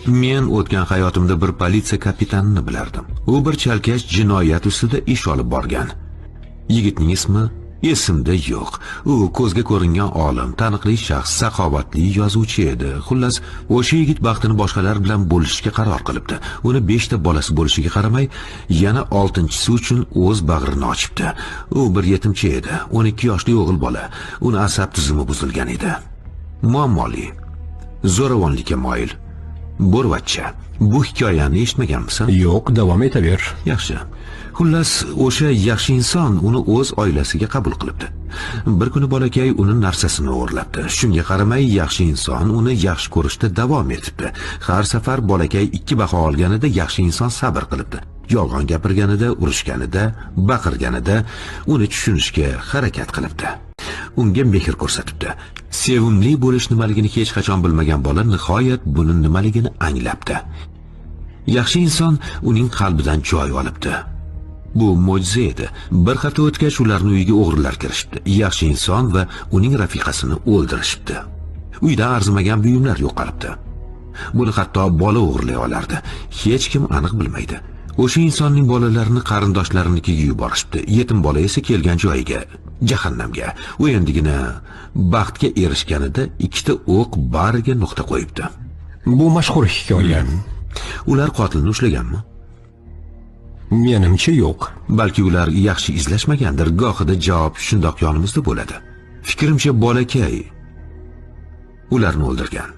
Men o'tgan hayotimda bir politsiya kapitanini bilardim. U bir chalkash jinoyat ustida ish olib borgan. Yigitning ismi esimda yo'q. U ko'zga ko'ringan olim, taniqli shaxs, saxovatli yozuvchi edi. Xullas, o'sha yigit baxtini boshqalar bilan bo'lishga qaror qilibdi. Uni 5 ta bolasi bo'lishiga qaramay, yana 6-chisi uchun o'z bag'rini ochibdi. U bir yetimcha edi, 12 yoshli o'g'il bola. Uni asab tizimi buzilgan edi. Muammoli, zo'ravonlikka moyil, bo'rvachcha. Bu hikoyani eshitmaganmisan? Yo'q, davom etaver. Yaxshi. Xullas, o'sha yaxshi inson uni o'z oilasiga qabul qilibdi. Bir kuni bolakay uni narsasini o'g'irlabdi. Shunga qaramay, yaxshi inson uni yaxshi ko'rishda davom etibdi. Har safar bolakay 2 baho olganida yaxshi inson sabr qilibdi. Yolg'on gapirganida, urushganida, baqirganida uni tushunishga harakat qilibdi. Unga mehr ko'rsatibdi. Sevimli bo'lish nimaligini hech qachon bilmagan bola nihoyat buni nimaligini anglabdi. Yaxshi inson uning qalbidan joy olibdi. Bu mo'jiza edi. Bir hafta o'tgach ularning uyiga o'g'rilar kirishdi. Yaxshi inson va uning rafiqasini o'ldirishibdi. Uyda arzimagan buyumlar yo'qolibdi. Buni hatto bola o'g'irlay olardi. Hech kim aniq bilmaydi. O'sha insonning bolalarini qarindoshlariga yuborishdi. Yetim bola esa kelgan joyiga, jahannamga. U endigina baxtga erishganida 2 ta o'q bariga nuqta qo'yibdi. Bu mashhur hikoya. Ular qotilni ushlaganmi? Menimcha yo'q. Balki ular yaxshi izlashmagandir. Gohida javob shundoq yonimizda bo'ladi. Fikrimcha bolakay ularni o'ldirgan.